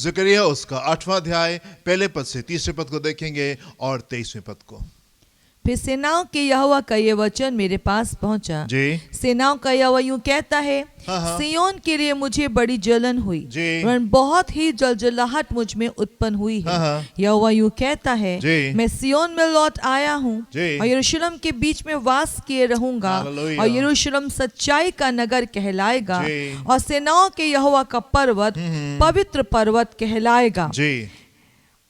जकरिया उसका 8वां अध्याय पहले पद से 3रे पद को देखेंगे और 23वें पद को। फिर सेनाओं के यहोवा का ये वचन मेरे पास पहुंचा। जी सेनाओं का यहोवा यूं कहता है, हाँ। सिय्योन के लिए मुझे बड़ी जलन हुई, जी। वरन बहुत ही जलजलाहट मुझ में उत्पन्न हुई है। हाँ। यहोवा यूं कहता है, जी। मैं सिय्योन में लौट आया हूँ जी। और यरूशलेम के बीच में वास किए रहूंगा हालेलुया। और यरूशलेम सच्चाई का नगर कहलाएगा जी। और सेनाओं के यहोवा का पर्वत पवित्र पर्वत कहलाएगा। जी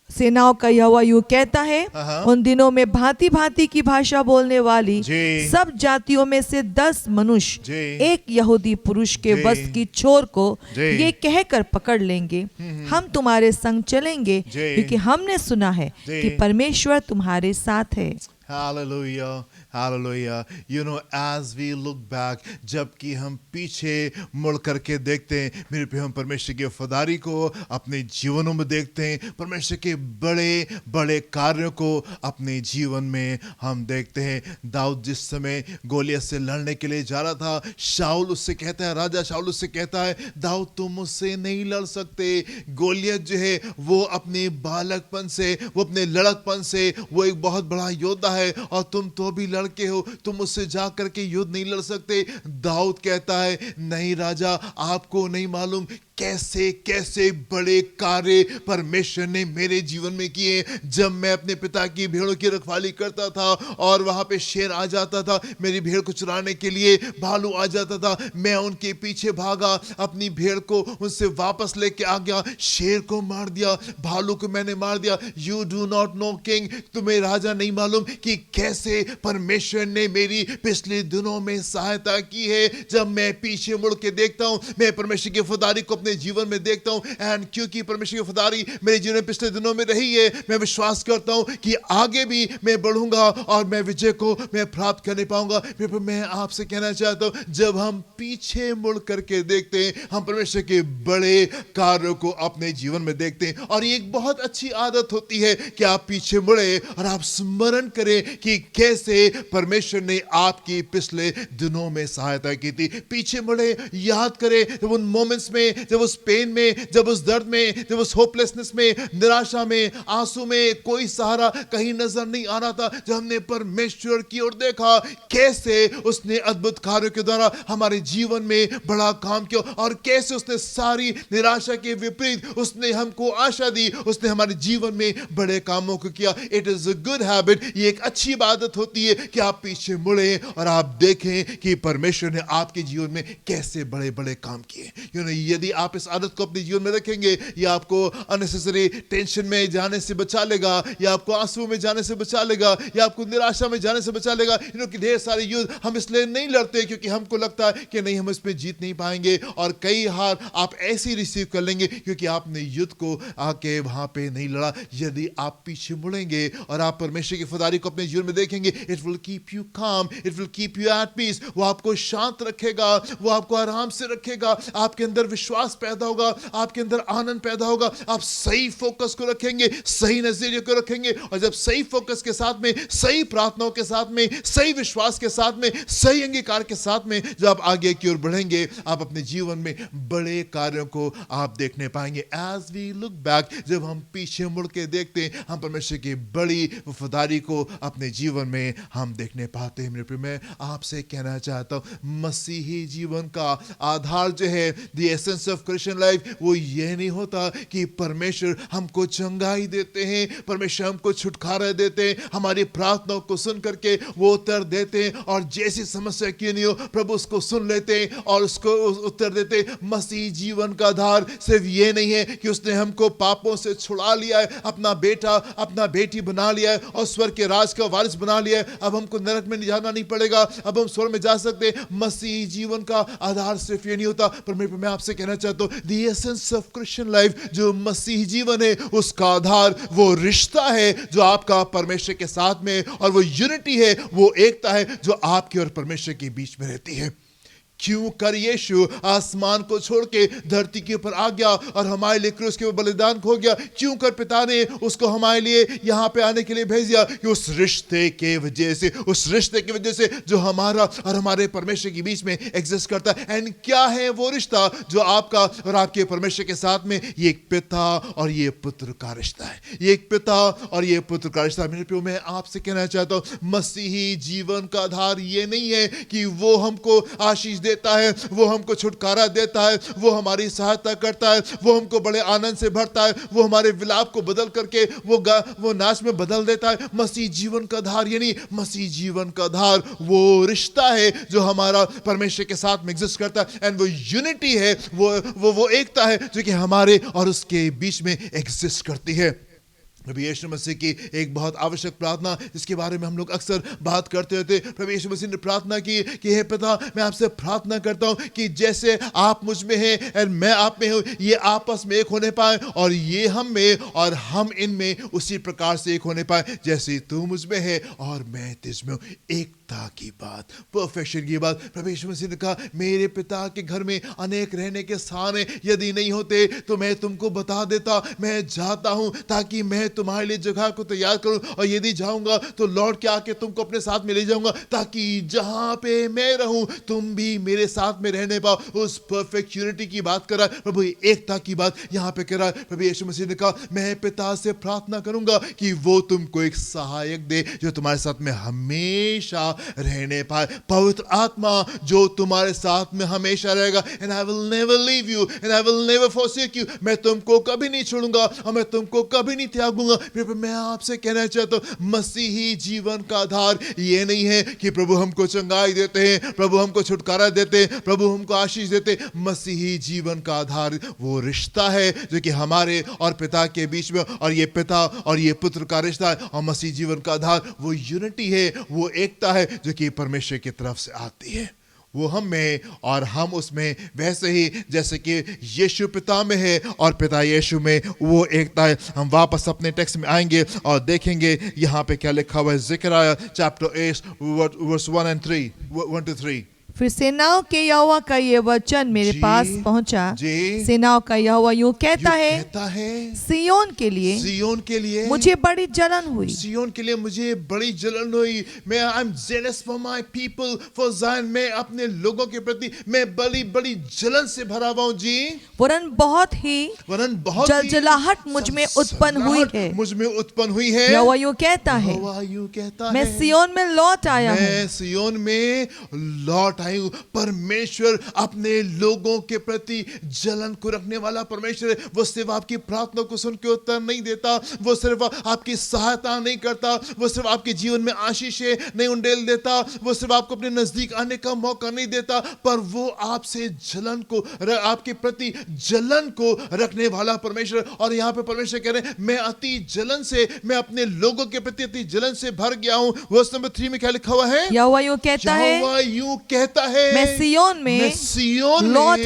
सेनाओं का यहोवा यूं कहता है, हाँ। उन दिनों में भांति भांति की भाषा बोलने वाली जी। सब जातियों में से 10 मनुष्य जी। एक यहूदी पुरुष के जी। वश की छोर को जी। ये कहकर पकड़ लेंगे, हम तुम्हारे संग चलेंगे, जी। क्योंकि हमने सुना है जी। कि परमेश्वर तुम्हारे साथ है। Hallelujah, hallelujah. You know, as we look back, जबकि हम पीछे मुड़ करके देखते हैं, मेरे पे हम परमेश्वर की वफादारी को अपने जीवनों में देखते हैं, परमेश्वर के बड़े बड़े कार्यों को अपने जीवन में हम देखते हैं। दाऊद जिस समय गोलियत से लड़ने के लिए जा रहा था, शाऊल उससे कहता है, राजा शाऊल उससे कहता है, दाऊद तुम मुझसे नहीं लड़ सकते। गोलियत जो है वो अपने बालकपन से, वो अपने लड़कपन से वो एक बहुत बड़ा योद्धा है और तुम तो भी लड़के हो, तुम मुझसे जा करके युद्ध नहीं लड़ सकते। दाऊद कहता है, नहीं राजा, आपको नहीं मालूम कैसे कैसे बड़े कार्य परमेश्वर ने मेरे जीवन में किए। जब मैं अपने पिता की भेड़ों की रखवाली करता था और वहां पे शेर आ जाता था मेरी भेड़ को चुराने के लिए, भालू आ जाता था, मैं उनके पीछे भागा, अपनी भेड़ को उनसे वापस लेके आ गया, शेर को मार दिया, भालू को मैंने मार दिया। You do not know king, तुम्हें राजा नहीं मालूम कि कैसे परमेश्वर ने मेरी पिछले दिनों में सहायता की है। जब मैं पीछे मुड़ के देखता हूं, मैं परमेश्वर की वफादारी को अपने जीवन में देखता हूं, एंड क्योंकि परमेश्वर की वफादारी मेरे जीवन में पिछले दिनों में रही है, मैं विश्वास करता हूं कि आगे भी मैं बढ़ूंगा और मैं विजय को मैं प्राप्त करने पाऊंगा। मैं आपसे कहना चाहता हूं, जब हम पीछे मुड़ करके देखते हैं, हम परमेश्वर के बड़े कार्यों को अपने जीवन में देखते हैं। और ये एक बहुत अच्छी आदत होती है कि आप पीछे मुड़े और आप स्मरण करें कि कैसे परमेश्वर ने आपकी पिछले दिनों में सहायता की थी। पीछे मुड़े, याद करें जब उन मोमेंट्स में, जब उस पेन में, जब उस दर्द में, जब उस होपलेसनेस में, निराशा में, आंसू में कोई सहारा कहीं नजर नहीं आ रहा था, जब हमने परमेश्वर की ओर देखा, कैसे उसने अद्भुत कार्यों के द्वारा हमारे जीवन में बड़ा काम किया और कैसे उसने सारी निराशा के विपरीत उसने हमको आशा दी, उसने हमारे जीवन में बड़े कामों को किया। It is a good habit, ये एक अच्छी आदत होती है कि आप पीछे मुड़े और आप देखें कि परमेश्वर ने आपके जीवन में कैसे बड़े बड़े काम किए। यदि आप इस आदत को अपने जीवन में रखेंगे, ये आपको अननेसेसरी टेंशन में जाने से बचा लेगा, या आपको आंसू में जाने से बचा लेगा, या आपको निराशा में जाने से बचा लेगा। कि ढेर सारे युद्ध हम इसलिए नहीं लड़ते क्योंकि हमको लगता है कि नहीं हम इसमें जीत नहीं पाएंगे, और कई हार आप ऐसी रिसीव कर लेंगे क्योंकि आपने युद्ध को आके वहां पे नहीं लड़ा। यदि आप पीछे मुड़ेंगे और आप परमेश्वर की वफादारी को अपने जीवन में देखेंगे, it will keep you calm, it will keep you at peace. वो आपको शांत रखेगा, वो आपको आराम से रखेगा, आपके अंदर विश्वास पैदा होगा, आपके अंदर आनंद पैदा होगा। आप सही फोकस को रखेंगे, सही नजरिए को रखेंगे, और जब सही फोकस के साथ में, सही प्रार्थनाओं के साथ में, सही विश्वास के साथ में, सही अंगीकार के साथ में जब आप आगे की ओर बढ़ेंगे, आप अपने जीवन में बड़े कार्यों को आप देखने पाएंगे। एज वी लुक बैक, जब हम पीछे मुड़ के देखते हैं, हम परमेश्वर की बड़ी वफादारी को अपने जीवन में हम देखने पाते हैं। मेरे प्रिय, मैं आपसे कहना चाहता हूं, मसीही जीवन का आधार जो है, the essence of Christian life, वो ये नहीं होता कि परमेश्वर हमको चंगाई देते हैं, परमेश्वर हमको छुटकारा देते हैं, हमारी प्रार्थनाओं को सुन करके वो उत्तर देते हैं, और जैसी समस्या क्यों नहीं हो प्रभु उसको सुन लेते हैं और उसको उत्तर देते हैं। मसीही जीवन का आधार सिर्फ ये नहीं है कि उसने हमको पापों से छुड़ा लिया है, अपना बेटा अपना बेटी बना लिया है और स्वर्ग के राज का वारिस बना लिया है, अब हमको नरक में जाना नहीं पड़ेगा, अब हम स्वर्ग में जा सकते हैं। मसीही जीवन का आधार सिर्फ ये नहीं होता, पर मैं आपसे कहना चाहता हूं, the essence of Christian life, जो मसीही जीवन है, उसका आधार वो रिश्ता है जो आपका परमेश्वर के साथ में, और वो यूनिटी है, वो एकता है जो आपके और परमेश्वर के बीच में रहती है। क्यों कर यीशु आसमान को छोड़ के धरती के ऊपर आ गया और हमारे लिए क्रूस के ऊपर बलिदान हो गया? क्यों कर पिता ने उसको हमारे लिए यहाँ पे आने के लिए भेज दिया? कि उस रिश्ते के वजह से, उस रिश्ते की वजह से जो हमारा और हमारे परमेश्वर के बीच में एग्जिस्ट करता है। एंड क्या है वो रिश्ता जो आपका और आपके परमेश्वर के साथ में? ये एक पिता और ये पुत्र का रिश्ता है। ये एक पिता और ये पुत्र का रिश्ता। मेरे प्रियो, मैं आपसे कहना चाहता हूं, मसीही जीवन का आधार ये नहीं है कि वो हमको आशीष देता है, वो हमको छुटकारा देता है, वो हमारी सहायता करता है, वो हमको बड़े आनंद से भरता है, वो हमारे विलाप को बदल करके वो नाच में बदल देता है। मसीह जीवन का आधार ये नहीं। मसीह जीवन का आधार वो रिश्ता है जो हमारा परमेश्वर के साथ में एग्जिस्ट करता है। एंड वो यूनिटी है, वो एकता है जो कि हमारे और उसके बीच में एग्जिस्ट करती है। प्रभु यीशु मसीह की एक बहुत आवश्यक प्रार्थना, जिसके बारे में हम लोग अक्सर बात करते रहते, प्रभु यीशु मसीह ने प्रार्थना की कि हे पिता, मैं आपसे प्रार्थना करता हूं कि जैसे आप मुझ में हैं और मैं आप में हूं, ये आपस में एक होने पाए और ये हम में और हम इनमें उसी प्रकार से एक होने पाए जैसे तू मुझ में है और मैं तुझ में हूं। एकता की बात, परफेक्शन की बात। प्रभु यीशु मसीह ने कहा, मेरे पिता के घर में अनेक रहने के स्थान हैं, यदि नहीं होते तो मैं तुमको बता देता। मैं जाता हूं ताकि मैं तुम्हारे लिए जगह को तैयार करूं, और यदि जाऊंगा तो लौट के आके तुमको अपने साथ में ले जाऊंगा, ताकि जहां पे मैं रहूं तुम भी मेरे साथ में रहने पाओ। उस परफेक्ट यूनिटी की बात कर रहा है प्रभु, एकता की बात यहां पे कर रहा है। प्रभु यीशु मसीह ने कहा, मैं पिता से प्रार्थना करूंगा कि वो तुमको एक सहायक दे जो तुम्हारे साथ में हमेशा रहने पाए, पवित्र आत्मा जो तुम्हारे साथ में हमेशा रहेगा। And I will never leave you and I will never forsake you। मैं तुमको कभी नहीं छोड़ूंगा और मैं तुमको कभी नहीं त्यागूंगा। मैं आपसे कहना चाहता हूं, मसीही जीवन का आधार ये नहीं है कि प्रभु हमको चंगाई देते हैं, प्रभु हमको छुटकारा देते हैं, प्रभु हमको आशीष देते। मसीही जीवन का आधार वो रिश्ता है जो कि हमारे और पिता के बीच में, और ये पिता और ये पुत्र का रिश्ता है। और मसीही जीवन का आधार वो यूनिटी है, वो एकता है जो कि परमेश्वर की तरफ से आती है। वो हम में और हम उसमें, वैसे ही जैसे कि यीशु पिता में है और पिता यीशु में, वो एकता है। हम वापस अपने टेक्स्ट में आएंगे और देखेंगे यहाँ पे क्या लिखा हुआ है। ज़िकरिया चैप्टर 8 वर्स 1 to 3। फिर सेनाओं के यहोवा का ये वचन मेरे जी, पास पहुंचा। जी। सेनाओं का यहोवा यूं कहता है, सियोन के लिए मुझे बड़ी जलन हुई। सियोन के लिए मुझे बड़ी जलन हुई। मैं I am jealous for my people, for Zion. मैं अपने लोगों के प्रति मैं बड़ी जलन से भरा हुआ हूं जी। वरन बहुत ही जलजलाहट मुझ में उत्पन्न हुई है। मुझ में उत्पन्न हुई है। यहोवा यूं कहता है, मैं सियोन में लौट आया हूं। मैं सियोन में लौट आई हूं। परमेश्वर अपने लोगों के प्रति जलन को रखने वाला परमेश्वर है। वो सिर्फ आपकी प्रार्थना को सुन के उत्तर नहीं देता, वो सिर्फ आपकी सहायता नहीं करता, वो सिर्फ आपके जीवन में आशीषें नहीं उंडेल देता, वो सिर्फ आपको अपने नजदीक आने का मौका नहीं देता, पर वो आपसे जलन को, आपके प्रति जलन को रखने वाला परमेश्वर। और यहाँ पे परमेश्वर कह रहे हैं, मैं अति जलन से, मैं अपने लोगों के प्रति अति जलन से भर गया हूं। वर्स नंबर 3 में क्या लिखा हुआ है? यहोवा यूं कहता है, मैं सियोन में लौट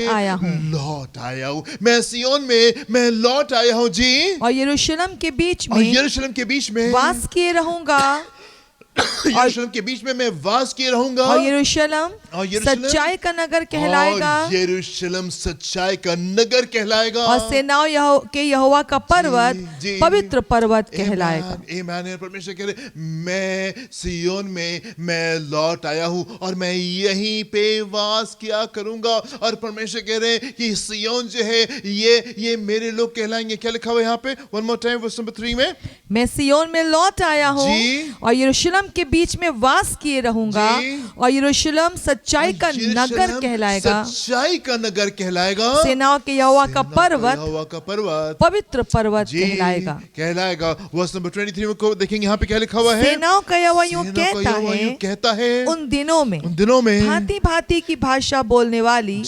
आया हूँ। मैं सियोन में मैं लौट आया हूँ जी। और यरूशलेम के बीच में वास किए रहूंगा। यरूशलेम के बीच में मैं वास किए रहूंगा। और यरूशलेम सच्चाई का नगर कहलाएगा। यरूशलेम सच्चाई का नगर कहलाएगा। और सेनाओं के यहोवा का पर्वत पवित्र पर्वत कहलाएगा। आमीन। परमेश्वर कह रहे, मैं सियोन में मैं लौट आया हूं और मैं यहीं पे वास किया करूंगा। और परमेश्वर कह रहे हैं कि सियोन जो है ये मेरे लोग कहलाएंगे। क्या लिखा हुआ है यहाँ पे? One more time, verse number 3 में, मैं सियोन में लौट आया हूँ और यरूशलेम के बीच में वास किए रहूंगा। और यरूशलेम सच्चाई का नगर कहलाएगा। सच्चाई का नगर कहलाएगा। सेनाओं के यहोवा का पर्वत पवित्र पर्वत कहलाएगा। वर्स नंबर 23 में को देखेंगे, यहाँ पे क्या लिखा हुआ है? सेनाओं का यहोवा यूं कहता है, उन दिनों में भांति भांति की भाषा बोलने वाली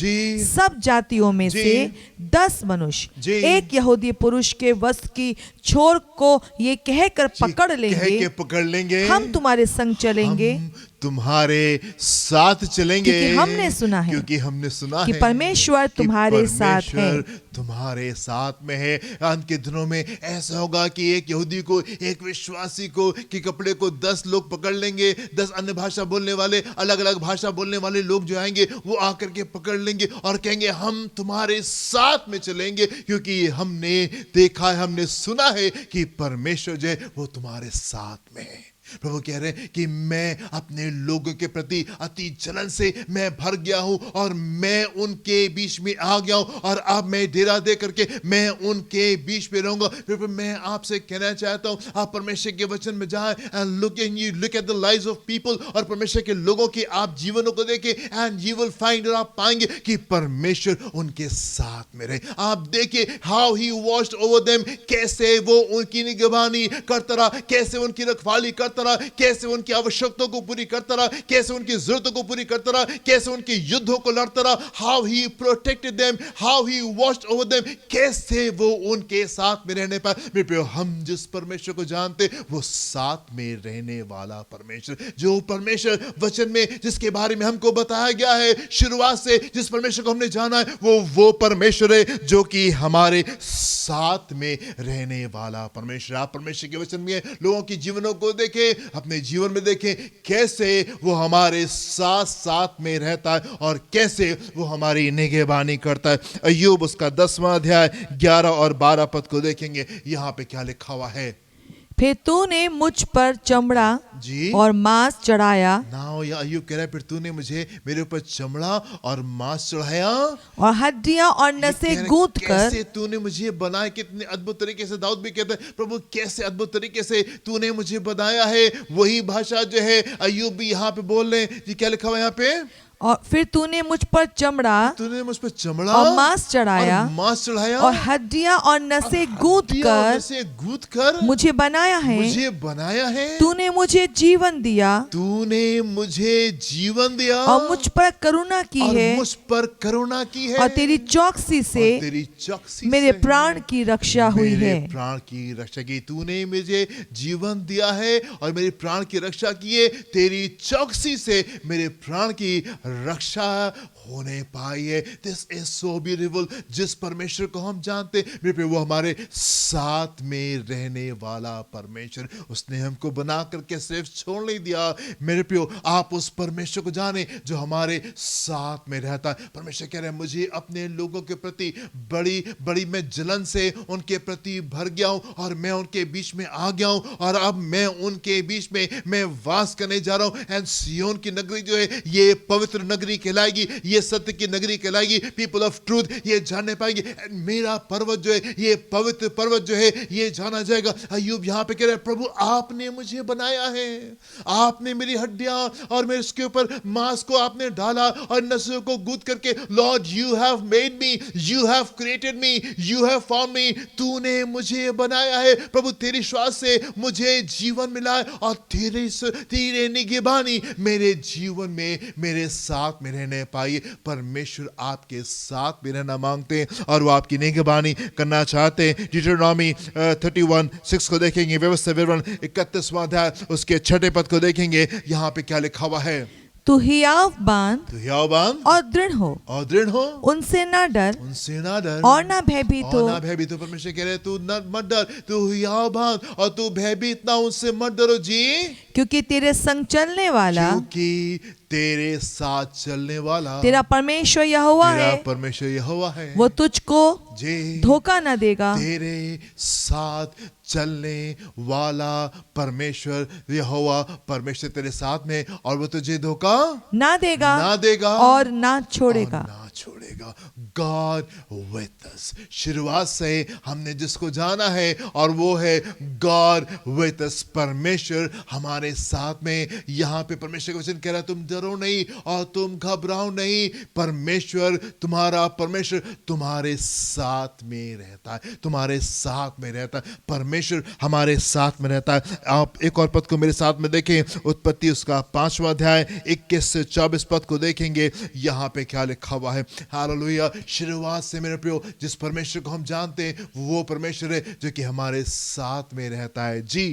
सब जातियों में से 10 मनुष्य एक यहूदी पुरुष के वस्त्र की छोर को ये कहकर पकड़ लेंगे, हम तुम्हारे संग चलेंगे, हम तुम्हारे साथ चलेंगे, क्योंकि हमने सुना है क्योंकि हमने सुना कि है परमेश्वर कि तुम्हारे साथ है। परमेश्वर तुम्हारे साथ में है। अंत के दिनों में ऐसा होगा कि एक यहूदी को, एक विश्वासी को, कि कपड़े को 10 लोग पकड़ लेंगे, 10 अन्य भाषा बोलने वाले, अलग अलग भाषा बोलने वाले लोग जो आएंगे वो आकर के पकड़ लेंगे और कहेंगे हम तुम्हारे साथ में चलेंगे, क्योंकि हमने देखा है, हमने सुना है कि परमेश्वर जो है वो तुम्हारे साथ में है। प्रभु कह रहे हैं कि मैं अपने लोगों के प्रति अति जलन से मैं भर गया हूं और मैं उनके बीच में आ गया हूं और अब मैं डेरा दे करके मैं उनके बीच में रहूंगा। प्रभु मैं आपसे कहना चाहता हूं, आप परमेश्वर के वचन में जाएं and look at the lives of people, और परमेश्वर के लोगों के आप जीवनों को देखें एंड यू विल फाइंड, और आप पाएंगे कि परमेश्वर उनके साथ में रहे। आप देखिए how he watched over them, कैसे वो उनकी निगरानी करता रहा, कैसे उनकी रखवाली करता रहा, कैसे उनकी आवश्यकताओं को पूरी करता रहा, कैसे उनकी जरूरतों को पूरी करता रहा, कैसे उनके युद्धों को लड़ता रहा। How he protected them, how he watched over them, कैसे वो उनके साथ में रहने पाए। मेरे प्रियो, हम जिस परमेश्वर को जानते वो साथ में रहने वाला परमेश्वर, जो परमेश्वर वचन में जिसके बारे में हमको बताया गया है शुरुआत से, जिस परमेश्वर को हमने जाना है वो परमेश्वर है जो कि हमारे साथ में रहने वाला परमेश्वर। आप परमेश्वर के वचन में लोगों की जीवनों को देखें, अपने जीवन में देखें कैसे वो हमारे साथ साथ में रहता है और कैसे वो हमारी निगहबानी करता है। अय्यूब उसका 10वां अध्याय 11 और 12 पद को देखेंगे, यहाँ पे क्या लिखा हुआ है। फिर तूने मुझ पर चमड़ा जी और मांस चढ़ाया, नाउ या अय्यूब कह रहा है फिर तूने मुझे मेरे ऊपर चमड़ा और मांस चढ़ाया और हड्डियां और नसें गूंथ कर, कैसे तूने मुझे बनाया। कितने अद्भुत तरीके से दाऊद भी कहते हैं, प्रभु कैसे अद्भुत तरीके से तूने मुझे बनाया है। वही भाषा जो है अय्यूब भी यहाँ पे बोल रहे हैं। जी क्या लिखा हुआ है यहाँ पे, और फिर तूने मुझ पर चमड़ा तूने मुझ पर चमड़ा और मांस चढ़ाया और हड्डियां और नसें गूंथ कर मुझे बनाया है। तूने मुझे जीवन दिया और मुझ पर करुणा की है और तेरी चौकसी से मेरे प्राण की रक्षा हुई है। प्राण की रक्षा की, तूने मुझे जीवन दिया है और मेरे प्राण की रक्षा की है। तेरी चौकसी से मेरे प्राण की रक्षा होने पाई है। This is so beautiful. जिस परमेश्वर को हम जानते मेरे पे, वो हमारे साथ में रहने वाला परमेश्वर, उसने हमको बना करके सिर्फ छोड़ नहीं दिया। मेरे प्यो, आप उस परमेश्वर को जाने जो हमारे साथ में रहता है। परमेश्वर कह रहे हैं मुझे अपने लोगों के प्रति बड़ी बड़ी मैं जलन से उनके प्रति भर गया हूं और मैं उनके बीच में आ गया हूं और अब मैं उनके बीच में मैं वास करने जा रहा हूं। एंड सिय्योन की नगरी जो है ये पवित्र नगरी कहलाएगी, ये सत्य की नगरी कहलाएगी। पीपल ऑफ ट्रूथ ये जानने पाएंगे मेरा पर्वत जो है, ये पवित्र पर्वत जो है, ये जाना जाएगा। अय्यूब यहाँ पे कह रहे हैं प्रभु आपने मुझे बनाया है, आपने मेरी हड्डियां और मेरे उसके ऊपर मांस को आपने डाला और नसों को गूंथ करके, lord you have made me, you have created me, you have form me, तूने मुझे बनाया है। प्रभु तेरी श्वास से मुझे जीवन मिला है और तेरे निगहबानी मेरे जीवन में मेरे साथ में रहने पाइए। परमेश्वर आपके साथ में रहना मांगते हैं और वो आपकी निगहबानी करना चाहते हैं। डिट्रोनॉमी 31:6 को देखेंगे, व्यवस्था विवरण 31वां अध्याय उसके 6 पद को देखेंगे। यहाँ पे क्या लिखा हुआ है, तू हियाव बांध और दृढ़ हो, उनसे ना डर और ना भयभीत हो। परमेश्वर कह रहे तू मत डर, तू हियाव बांध और तू भयभीत ना उनसे मत डरो जी, क्योंकि तेरे संग चलने वाला, क्योंकि तेरे साथ चलने वाला तेरा परमेश्वर यहोवा है, वो तुझको धोखा न देगा। तेरे साथ चलने वाला परमेश्वर यहोवा, परमेश्वर तेरे साथ में और वो तुझे धोखा ना देगा और ना छोड़ेगा। God with us. शुरुआत से हमने जिसको जाना है और वो है गॉड विथ अस, परमेश्वर हमारे साथ में। यहाँ पे परमेश्वर का वचन कह रहा है तुम डरो नहीं और तुम घबराओ नहीं, परमेश्वर तुम्हारा परमेश्वर तुम्हारे साथ में रहता है, तुम्हारे साथ में रहता है। परमेश्वर हमारे साथ में रहता है। आप एक और पद को मेरे साथ में देखें, उत्पत्ति उसका 5वां अध्याय 21 से 24 पद को देखेंगे। यहाँ पे क्या लिखा हुआ है, हालेलुया। शुरुआत से मेरे प्रियो जिस परमेश्वर को हम जानते हैं वो परमेश्वर है जो कि हमारे साथ में रहता है जी।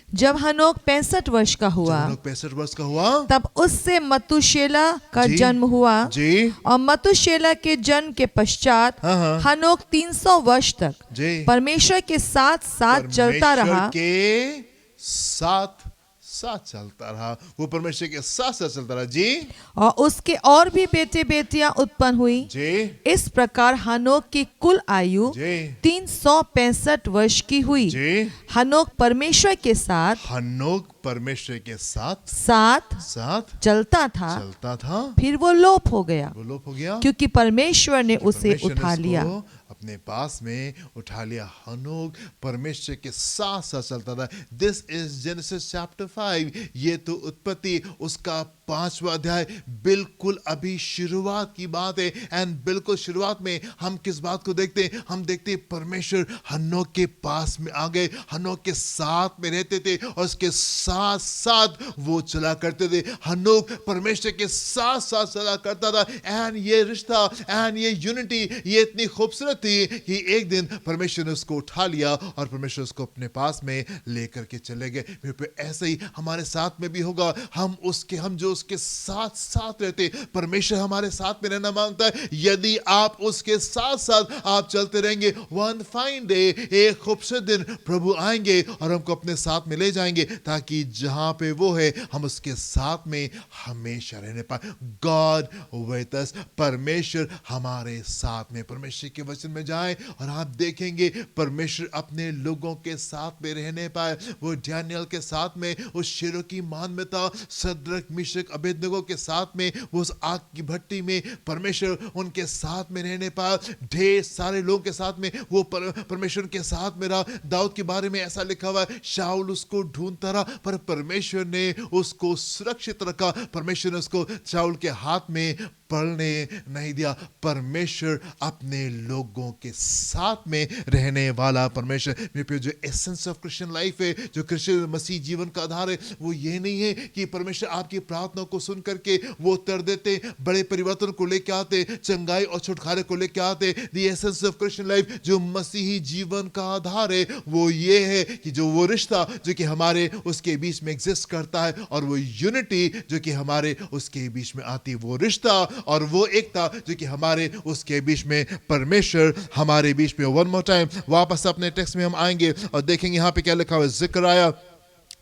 जब हनोक 65 वर्ष का हुआ, 65 वर्ष का हुआ, तब उससे मतुशेला का जी, जन्म हुआ। जी, और मतुशेला के जन्म के पश्चात हाँ, हनोक 300 वर्ष तक जी, परमेश्वर के साथ साथ चलता परमेश्वर रहा। के साथ साथ चलता रहा, वो परमेश्वर के साथ साथ चलता रहा। जी, और उसके और भी बेटे बेटियां उत्पन्न हुई। जी, इस प्रकार हनोक की कुल आयु जी, 365 वर्ष की हुई। जी, हनोक परमेश्वर के साथ हनोक परमेश्वर के साथ साथ साथ चलता था, चलता था, फिर वो लोप हो गया वो लोप हो गया, क्योंकि परमेश्वर ने उसे परमेश्वर ने उठा उसको लिया। अपने पास में उठा लिया। हनोक परमेश्वर के साथ साथ चलता था। This is genesis chapter 5। ये तो उत्पत्ति उसका 5वां अध्याय बिल्कुल अभी शुरुआत की बात है। एंड बिल्कुल शुरुआत में हम किस बात को देखते हैं? हम देखते हैं परमेश्वर हनोक के पास में आ गए, हनोक के साथ में रहते थे और उसके साथ साथ वो चला करते थे। हनोक परमेश्वर के साथ साथ चला करता था। एंड ये रिश्ता एंड ये यूनिटी ये इतनी खूबसूरत थी कि एक दिन परमेश्वर ने उसको उठा लिया और परमेश्वर उसको अपने पास में लेकर के चले गए। फिर ऐसे ही हमारे साथ में भी होगा। हम जो उसके साथ साथ रहते, परमेश्वर हमारे साथ में रहना मांगता है। यदि आप उसके साथ साथ आप चलते रहेंगे, वन फाइन डे, एक खूबसूरत दिन प्रभु आएंगे और हमको अपने साथ में ले जाएंगे, ताकि जहां पे वो है हम उसके साथ में हमेशा रहने पाए। गॉड विद अस, परमेश्वर हमारे साथ में। परमेश्वर के वचन में जाएं और आप देखेंगे परमेश्वर अपने लोगों के साथ में रहने पाए। वो डैनियल के साथ में उस शेरों की मान में था, सद्रक मिशक अबेदनगो के साथ में वो उस आग की भट्टी में परमेश्वर उनके साथ में रहने पाया। ढेर सारे लोगों के साथ में वो परमेश्वर के साथ में रहा। दाऊद के बारे में ऐसा लिखा हुआ है, शाऊल उसको ढूंढता रहा पर परमेश्वर ने उसको सुरक्षित रखा। परमेश्वर ने उसको शाऊल के हाथ में पढ़ने नहीं दिया। परमेश्वर अपने लोगों के साथ में रहने वाला परमेश्वर। मेरे पे जो एसेंस ऑफ क्रिश्चियन लाइफ है, जो क्रिश्चियन मसीह जीवन का आधार है, वो ये नहीं है कि परमेश्वर आपकी प्रार्थनाओं को सुन करके वो उत्तर देते, बड़े परिवर्तन को लेकर आते, चंगाई और छुटकारे को लेकर आते। The essence of Christian life, जो मसीही जीवन का आधार है, वो ये है कि जो वो रिश्ता जो कि हमारे उसके बीच में एग्जिस्ट करता है और वो यूनिटी जो कि हमारे उसके बीच में आती है, वो रिश्ता और वो एकता जो कि हमारे उसके बीच में परमेश्वर हमारे बीच में। वन मोर टाइम वापस अपने टेक्स्ट में हम आएंगे और देखेंगे यहाँ पे क्या लिखा हुआ है। Zechariah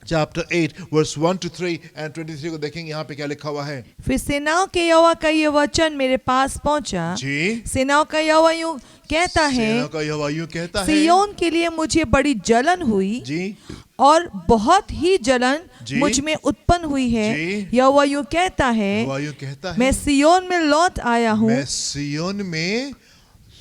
chapter 8 verse 1 to 3 and 23 को देखेंगे यहाँ पे क्या लिखा हुआ है। फिर सेनाओं के यहोवा का ये वचन मेरे पास पहुंचा। जी, सेनाओं का यहोवा यूं कहता है, सेना का यहोवा यूं कहता है, सिय्योन के लिए मुझे बड़ी जलन हुई जी, और बहुत ही जलन जी, मुझ में उत्पन्न हुई है। जी, यहोवा यूं कहता है, यहोवा यूं कहता है, मैं सिय्योन में लौट आया हूँ। मैं सिय्योन में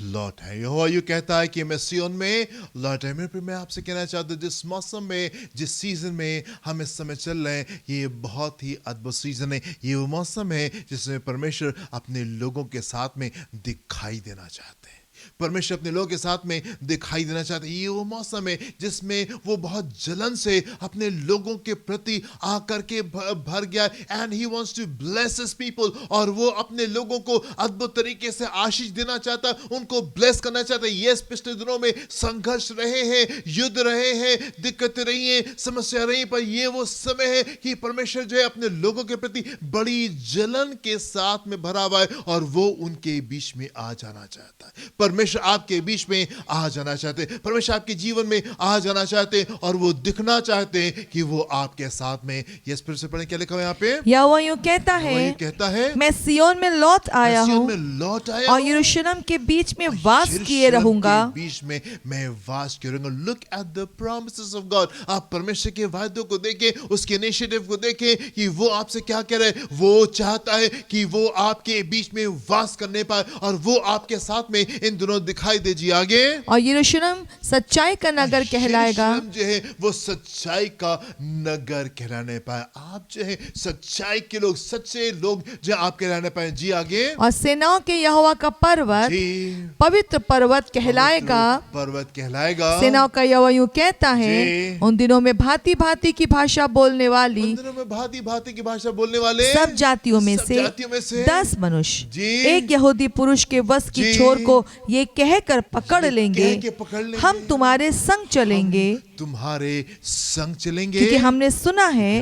लौट है। यहोवा यूं कहता है कि मैं सिय्योन में लौट है। मैं आपसे कहना चाहता हूँ, जिस मौसम में, जिस सीजन में हम इस समय चल रहे हैं, ये बहुत ही अद्भुत सीजन है। ये वो मौसम है जिसमें परमेश्वर अपने लोगों के साथ में दिखाई देना चाहते हैं। परमेश्वर अपने लोगों के साथ में दिखाई देना चाहते हैं। ये वो मौसम है जिसमें वो बहुत जलन से अपने लोगों के प्रति आकर के भर गया। And he wants to bless his people, और वो अपने लोगों को अद्भुत तरीके से आशीष देना चाहता है, उनको ब्लेस करना चाहता है। यस, पिछले दिनों में संघर्ष रहे हैं, युद्ध रहे हैं, दिक्कतें रही हैं, समस्या रही, पर ये वो समय है कि परमेश्वर जो है अपने लोगों के प्रति बड़ी जलन के साथ में भरा हुआ है और वो उनके बीच में आ जाना चाहता है। परमेश्वर आपके बीच में आ जाना चाहते हैं, परमेश्वर आपके जीवन में आ जाना चाहते हैं और वो दिखना चाहते हैं कि वो आपके साथ में। यस, फिर से पढ़ें क्या लिखा है यहाँ पे। यहोवा यूं कहता है, मैं सिय्योन में लौट आया हूँ और यरूशलेम के बीच में वास किए रहूंगा। बीच में मैं वास किए रहूंगा। Look at the promises of God. आप परमेश्वर के वायदों को देखें, उसके इनिशिएटिव को देखें कि वो आपसे क्या कह रहे हैं। वो चाहता है कि वो आपके बीच में वास करने पाए और वो आपके साथ में इन दोनों दिखाई दीजिए। आगे, और यरूशलेम सच्चाई का नगर कहलाएगा। जो है वो सच्चाई का नगर कहलाने पाए। आप जो है सच्चाई के लोग, सच्चे लोग जो आप कहलाने पाए। जी आगे, और सेनाओं के यहोवा का पर्वत पवित्र पर्वत कहलाएगा। पर्वत कहलाएगा। सेनाओं का यहोवा यूं कहता है, उन दिनों में भांति भांति की भाषा बोलने वाली, उन दिनों में भांति भांति की भाषा बोलने वाले सब जातियों में से 10 मनुष्य एक यहूदी पुरुष के वश की छोर को ये कहकर पकड़ लेंगे, हम तुम्हारे संग चलेंगे, तुम्हारे संग चलेंगे, क्योंकि हमने सुना है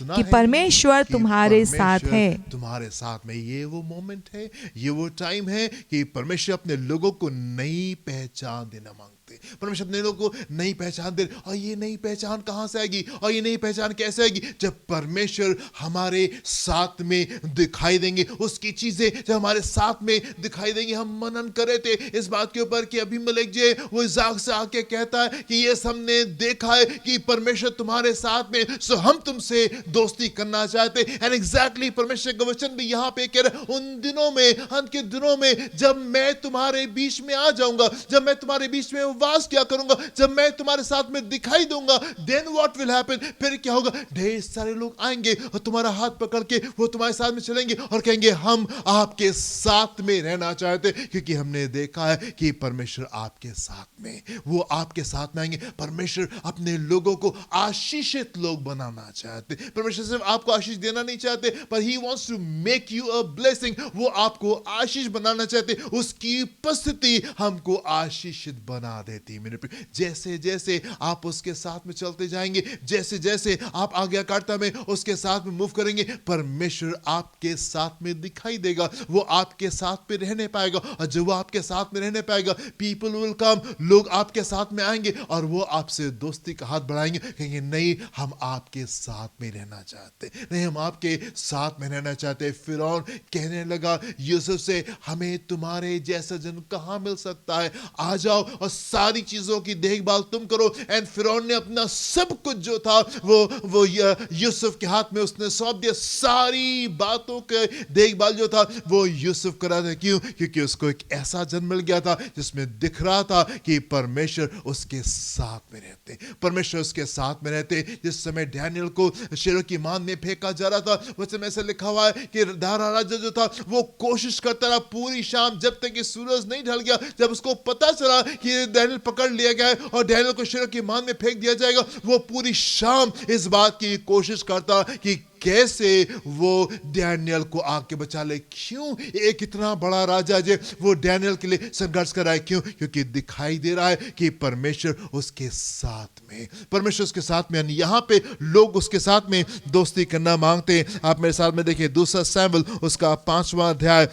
कि परमेश्वर तुम्हारे साथ है। तुम्हारे साथ में ये वो मोमेंट है, ये वो टाइम है कि परमेश्वर अपने लोगों को नई पहचान देना मांगते। परमेश्वर अपने लोगों को नई पहचान दे। और ये नई पहचान कहां से आएगी, और ये नई पहचान कैसे आएगी? जब परमेश्वर हमारे साथ में दिखाई देंगे, उसकी चीजें जब हमारे साथ में दिखाई देंगी। हम मनन करे थे इस बात के ऊपर कि अबीमेलेक जो वो इसाक से आके कहता है कि ये हमने देखा है कि परमेश्वर तुम्हारे साथ में, सो हम तुमसे दोस्ती करना चाहते। एंड एग्जैक्टली परमेश्वर का वचन भी यहाँ पे कह रहा है, उन दिनों में, अंत के दिनों में, जब मैं तुम्हारे बीच में आ जाऊंगा, जब मैं तुम्हारे बीच में वास क्या करूंगा, जब मैं तुम्हारे साथ में दिखाई दूंगा, देन व्हाट विल हैपन, फिर क्या होगा? ढेर सारे लोग आएंगे और तुम्हारा हाथ पकड़ के वो तुम्हारे साथ में चलेंगे और कहेंगे हम आपके साथ में रहना चाहते, क्योंकि हमने देखा है कि परमेश्वर आपके साथ में, वो आपके साथ में आएंगे। परमेश्वर अपने लोगों को आशीषित लोग बनाना चाहते। परमेश्वर सिर्फ आपको आशीष देना नहीं चाहते, पर he wants to make you a blessing. वो आपको आशीष बनाना चाहते। उसकी उपस्थिति हमको आशीषित बना देती। मेरे प्रिय, जैसे जैसे आप उसके साथ में चलते जाएंगे, जैसे जैसे आप आज्ञाकारिता में उसके साथ में मूव करेंगे, परमेश्वर आपके साथ में दिखाई देगा। वो आपके साथ में रहने पाएगा, और जब वो आपके साथ में रहने पाएगा, पीपल विल कम, लोग आपके साथ में आएंगे और वो आपसे दोस्ती का हाथ बढ़ाएंगे, कहेंगे नहीं हम आपके साथ में रहना चाहते, नहीं हम आपके साथ में रहना चाहते। फिरौन कहने लगा यूसुफ से, हमें तुम्हारे जैसा जन कहां मिल सकता है, आ जाओ और सारी चीजों की देखभाल तुम करो। एंड फिरौन ने अपना सब कुछ जो था वो यूसुफ के हाथ में उसने सौंप दिया। सारी बातों के देखभाल जो था वो यूसुफ करा था। क्यों? क्योंकि उसको एक ऐसा जन मिल गया था जिसमें दिख रहा था कि परमेश्वर उसके साथ में रहते, परमेश्वर उसके साथ में रहते। जिस समय डैनियल को शेरों की मान में फेंका जा रहा था, उस समय ऐसे लिखा हुआ है कि दारा राजा जो था वो कोशिश करता रहा पूरी शाम, जब तक कि सूरज नहीं ढल गया। जब उसको पता चला कि डैनियल पकड़ लिया गया है और डैनियल को शेरों की मान में फेंक दिया जाएगा, वो पूरी शाम इस बात की कोशिश करता कि कैसे वो डैनियल को आके बचा ले। क्यों? एक इतना बड़ा राजा जो वो डैनियल के लिए संघर्ष कर रहा है। क्यों? क्योंकि दिखाई दे रहा है कि परमेश्वर उसके साथ में, परमेश्वर उसके साथ में। यहां पे लोग उसके साथ में दोस्ती करना मांगते हैं। आप मेरे साथ में देखिए 2 शमूएल उसका 5वां अध्याय,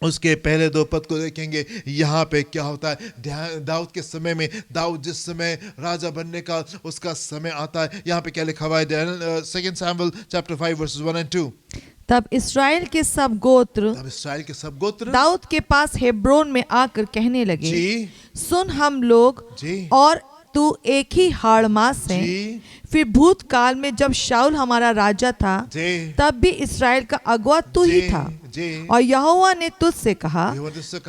उसके पहले 2 पद को देखेंगे। यहाँ पे क्या होता है? दाऊद के समय में, दाऊद जिस समय राजा बनने का उसका समय आता है, यहाँ पे क्या लिखा हुआ है? 2 शमूएल चैप्टर 5 वर्सेस 1 and 2। तब इसराइल के सब गोत्र दाऊद के पास हेब्रोन में आकर कहने लगे, सुन हम लोग और तू एक ही हाड़ मास है। फिर भूतकाल में जब शाऊल हमारा राजा था, तब भी इसराइल का अगुआ तू ही था, और यहोवा ने तुझसे कहा,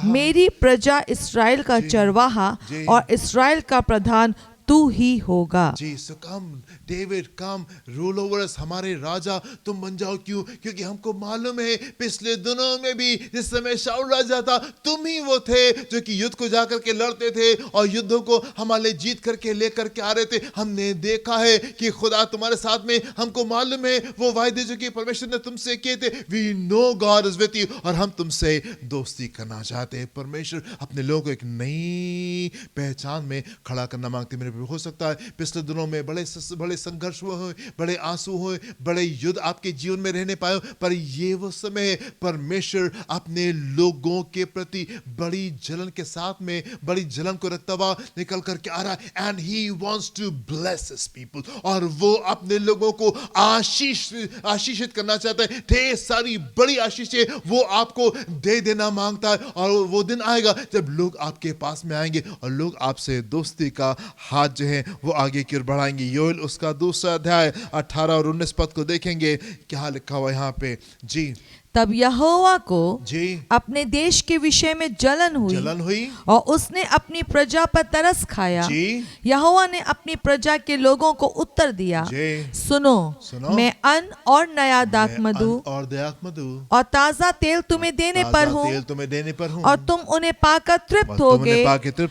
मेरी प्रजा इसराइल का चरवाहा और इसराइल का प्रधान तू ही होगा। सो कम डेविड, कम रूल ओवर अस, हमारे राजा तुम बन जाओ। क्यों? क्योंकि हमको मालूम है पिछले दिनों में भी जिस समय शाऊल राजा था, तुम ही वो थे जो कि युद्ध को जाकर के लड़ते थे और युद्धों को हमारे जीत करके लेकर के आ रहे थे। हमने देखा है कि खुदा तुम्हारे साथ में, हमको मालूम है वो वायदे जो कि परमेश्वर ने तुमसे किए थे। We know God is with you, और हम तुमसे दोस्ती करना चाहते हैं। परमेश्वर अपने लोगों को एक नई पहचान में खड़ा करना मांगते। मेरे हो सकता है पिछले दिनों में बड़े संघर्ष हुए, बड़े आंसू हुए, बड़े युद्ध आपके जीवन में रहने पाए, पर ये वो समय परमेश्वर अपने लोगों के प्रति बड़ी जलन के साथ में, बड़ी जलन को रखता हुआ निकल करके आ रहा है। And he wants to bless his people, और वो अपने लोगों को आशीषित करना चाहता है। ढेर सारी बड़ी आशीषें वो आपको दे देना मांगता है। और वो दिन आएगा जब लोग आपके पास में आएंगे और लोग आपसे दोस्ती का हाथ जो है वो आगे की ओर बढ़ाएंगे। योएल उसका 2 अध्याय 18 और 19 पद को देखेंगे, क्या लिखा हुआ यहाँ पे। जी, तब यहोवा को अपने देश के विषय में जलन हुई और उसने अपनी प्रजा पर तरस खाया। यहोवा ने अपनी प्रजा के लोगों को उत्तर दिया, सुनो मैं अन्न और नया दाखमधु और ताजा तेल तुम्हें देने पर हूँ, और तुम उन्हें पाकर तृप्त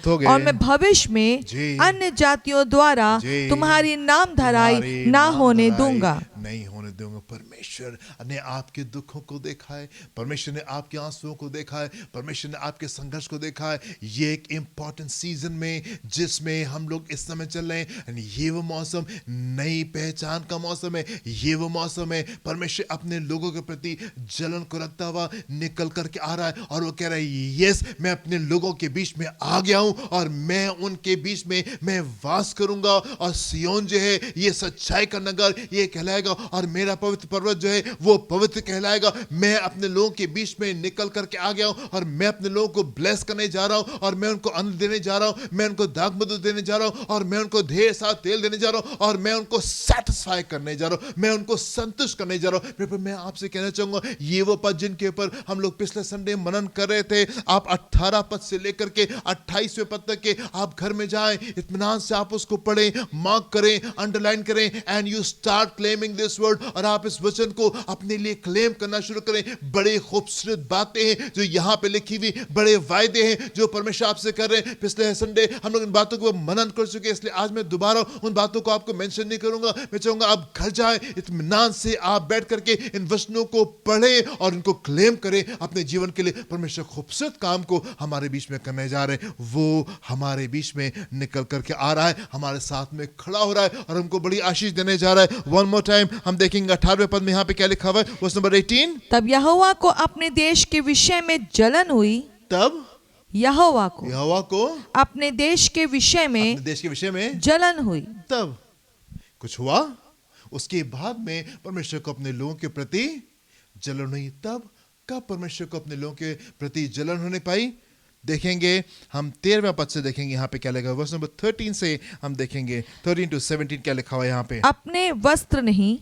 होगे, और मैं भविष्य में अन्य जातियों द्वारा तुम्हारी नाम धराई ना होने दूंगा। नहीं होने दूंगा। परमेश्वर ने आपके दुखों को देखा है, परमेश्वर ने आपके आंसुओं को देखा है, परमेश्वर ने आपके संघर्ष को देखा है। ये एक इम्पॉर्टेंट सीजन में जिसमें हम लोग इस समय चल रहे हैं, and ये वो मौसम नई पहचान का मौसम है। ये वो मौसम है परमेश्वर अपने लोगों के प्रति जलन को रखता हुआ निकल करके आ रहा है और वो कह रहा है यस, मैं अपने लोगों के बीच में आ गया हूं और मैं उनके बीच में मैं वास करूंगा। और सियोन जो है ये सच्चाई का नगर ये कहलाएगा और मेरा पवित्र पर्वत जो है वो पवित्र कहलाएगा। मैं अपने लोगों के बीच में निकल करके आ गया हूं और मैं अपने लोगों को ब्लेस करने जा रहा हूं और मैं उनको अन्न देने जा रहा हूं, मैं उनको दाखमधु देने जा रहा हूं और मैं उनको ढेर सारा तेल देने जा रहा हूं और मैं उनको सेटिस्फाई करने जा रहा हूं, मैं उनको संतुष्ट करने जा रहा हूं। मैं आपसे कहना चाहूंगा ये वो पद जिनके ऊपर हम लोग पिछले संडे मनन कर रहे थे, आप 18 पद से लेकर के 28वें पद तक के आप घर में जाएं, इत्मीनान से आप उसको पढ़ें, मार्क करें, अंडरलाइन करें, and you start claiming this word. और आप इस वचन को अपने लिए क्लेम करना शुरू करें। बड़े खूबसूरत बातें हैं जो यहाँ पे लिखी हुई, बड़े वायदे हैं जो परमेश्वर आपसे कर रहे हैं। पिछले संडे हम लोग इन बातों को मनन कर चुके हैं, इसलिए आज मैं दोबारा उन बातों को आपको मेंशन नहीं करूंगा। मैं चाहूंगा आप घर जाएं, इत्मीनान से आप बैठ करके इन वचनों को पढ़ें और इनको क्लेम करें अपने जीवन के लिए। परमेश्वर खूबसूरत काम को हमारे बीच में करने जा रहे हैं, वो हमारे बीच में निकल करके आ रहा है, हमारे साथ में खड़ा हो रहा है और हमको बड़ी आशीष देने जा रहा है। वन मोर टाइम हम देखेंगे 18वें पद में यहाँ पे क्या लिखा हुआ है, वर्स नंबर 18। तब यहोवा को अपने देश के विषय में जलन हुई। तब यहोवा को अपने देश के विषय में जलन हुई। तब कुछ हुआ, उसके बाद में परमेश्वर को अपने लोगों के प्रति जलन हुई। तब कब परमेश्वर को अपने लोगों के प्रति जलन होने पाई? देखेंगे हम 13वें पद से देखेंगे यहाँ पे क्या लिखा है, वर्स नंबर 13 से हम देखेंगे 13 to 17 क्या लिखा हुआ है यहाँ पे। अपने वस्त्र नहीं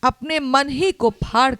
अपने मन ही को फाड़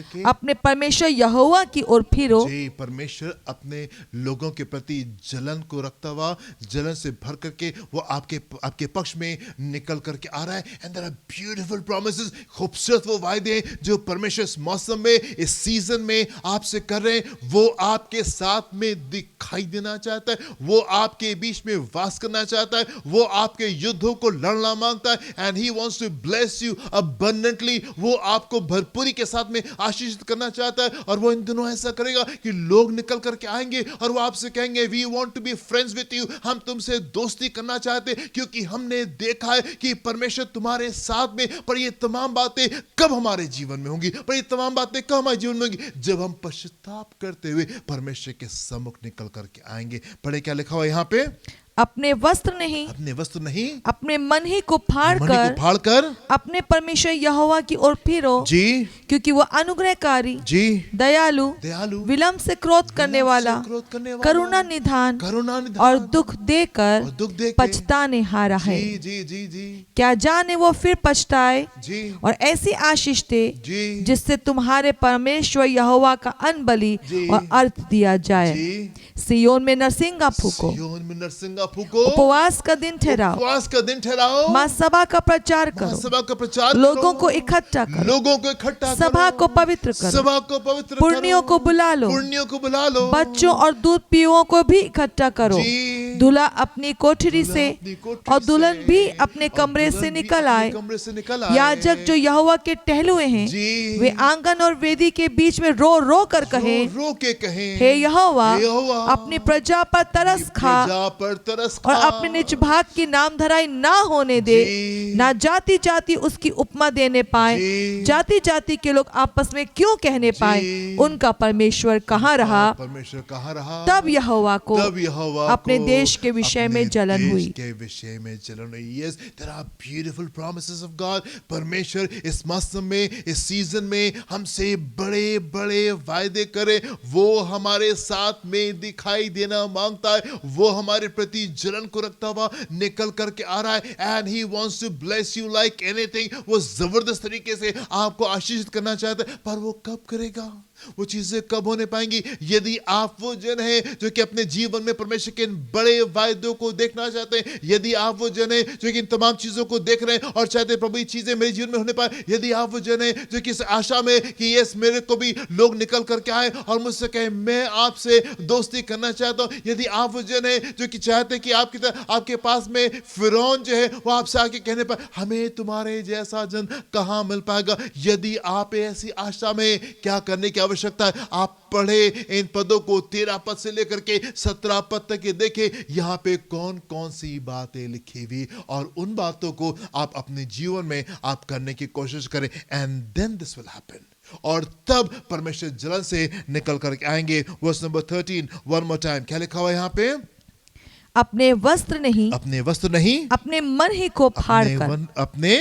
के अपने परमेश्वर यहोवा की ओर फिरो। जी, परमेश्वर अपने लोगों के प्रति जलन को रखता हुआ, जलन से भर करके वो आपके पक्ष में निकल करके आ रहा है। And there are beautiful promises, खूबसूरत वो वायदे जो परमेश्वर इस मौसम में, इस सीजन में आपसे कर रहे हैं। वो आपके साथ में दिखाई देना चाहता है, वो आपके बीच में वास करना चाहता है, वो आपके युद्धों को लड़ना मांगता है। And he wants to bless you abundantly, वो आपको भरपूरी के साथ में आशीषित करना चाहता है। और वो इन दिनों ऐसा करेगा कि लोग निकल करके आएंगे और वो आपसे कहेंगे we want to be friends with you, हम तुमसे दोस्ती करना चाहते हैं क्योंकि हमने देखा है कि परमेश्वर तुम्हारे साथ में। पर ये तमाम बातें कब हमारे जीवन में होंगी? पर ये तमाम बातें कब हमारे जीवन में होंगी? जब हम पश्चाताप करते हुए परमेश्वर के सम्मुख निकल करके आएंगे। पढ़े क्या लिखा हुआ है यहाँ पे, अपने वस्त्र नहीं अपने मन ही को फाड़ कर अपने परमेश्वर यहोवा की ओर फिरो। जी, क्योंकि वो अनुग्रहकारी, जी, दयालु, विलम्ब से क्रोध करने वाला, करुणा निधान और दुख देकर पछताने हारा है। जी, जी, जी, क्या जाने वो फिर पछताए और ऐसी आशीष दे जिससे तुम्हारे परमेश्वर यहोवा का अन्न बलि और अर्थ दिया जाए। सियोन में नरसिंगा फूको, उपवास का दिन ठहराओ, महासभा का प्रचार करो, लोगों को इकट्ठा करो, सभा को पवित्र करो, पुण्यों को बुला लो, बच्चों और दूध पीओं को भी इकट्ठा करो। दूल्हा अपनी कोठरी से और दुल्हन भी अपने कमरे से निकल आए। याजक जो यहोवा के टहलुए हैं वे आंगन और वेदी के बीच में रो रो कर कहे, हे यहोवा, अपनी प्रजा पर तरस खा और अपने निज भाग की नामधराई ना होने दे, ना जाति जाति उसकी उपमा देने पाए, जाति जाति के लोग आपस में क्यों कहने पाए, उनका परमेश्वर कहाँ रहा। तब यहोवा को अपने देश के विषय में जलन हुई। Yes, there are beautiful promises of God. परमेश्वर इस मौसम में, इस सीजन में हमसे बड़े बड़े वायदे करे। वो हमारे साथ में दिखाई देना मांगता है, वो हमारे प्रति जलन को रखता हुआ निकल करके आ रहा है। And he wants to bless you like anything. वो जबरदस्त तरीके से आपको आशीषित करना चाहता है, पर वो कब करेगा? वो चीजें कब होने पाएंगी? यदि आप वो जन हैं जो कि अपने जीवन में परमेश्वर के इन बड़े वायदों को देखना चाहते हैं, यदि आप वो जन हैं जो कि इन तमाम चीजों को देख रहे हैं और चाहते हैं प्रभु ये चीजें मेरे जीवन में होने पाए, यदि आप वो जन हैं जो कि इस आशा में कि यस मेरे को भी लोग निकल करके आए और मुझसे कहे मैं आपसे दोस्ती करना चाहता हूं, यदि आप वो जन हैं जो कि चाहते हैं कि आपकी तरह आपके पास में फिरौन जो है वो आपसे आके कहने पर हमें तुम्हारे जैसा जन कहां मिल पाएगा, यदि आप ऐसी आशा में क्या करने की आवश्यकता है? आप पढ़े इन पदों को 13 पद से लेकर के 17 पद तक के देखे, यहां पे कौन कौन सी बातें लिखी हुई और उन बातों को आप अपने जीवन में आप करने की कोशिश करें, and then this will happen. और तब परमेश्वर जलन से निकल करके आएंगे। Verse number 13 one more time, क्या लिखा हुआ है यहां पे? अपने वस्त्र नहीं, अपने मन ही को फाड़ कर, अपने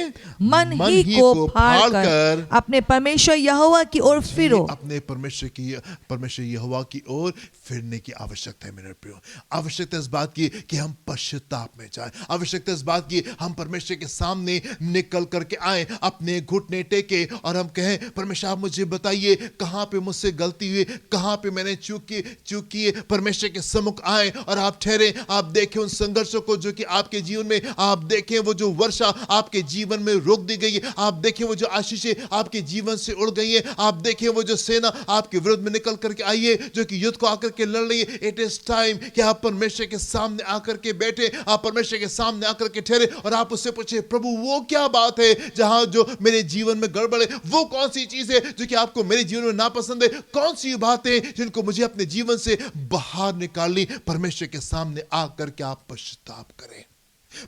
मन ही को फाड़ कर अपने परमेश्वर यहोवा की ओर फिरो। अपने परमेश्वर यहोवा की ओर फिरने की आवश्यकता है मेरे प्रियो। आवश्यकता इस बात की कि हम पश्चाताप में जाएं, आवश्यकता इस बात की हम परमेश्वर के सामने निकल करके आए, अपने घुटने टेके और हम कहें परमेश्वर आप मुझे बताइए कहां पे मुझसे गलती हुई, कहां पे मैंने चूक की। परमेश्वर के सम्मुख आए और आप ठहरे, आप देखें उन संघर्षों को जो कि आपके जीवन में, आप देखें वो जो वर्षा आपके जीवन में रोक दी गई है, आप देखें वो जो आशीषें आपके जीवन से उड़ गई है, आप देखें वो जो सेना आपके विरुद्ध में निकल करके आई है जो कि युद्ध को आकर के लड़ रही है। इट इज टाइम कि आप परमेश्वर के सामने आकर के बैठे, आप परमेश्वर के सामने आकर के ठहरे और आप उससे पूछे प्रभु वो क्या बात है जहां जो मेरे जीवन में गड़बड़ है, वो कौन सी चीज है जो कि आपको मेरे जीवन में नापसंद है, कौन सी बातें जिनको मुझे अपने जीवन से बाहर निकालनी। परमेश्वर के सामने आकर करके आप पश्चाताप करें,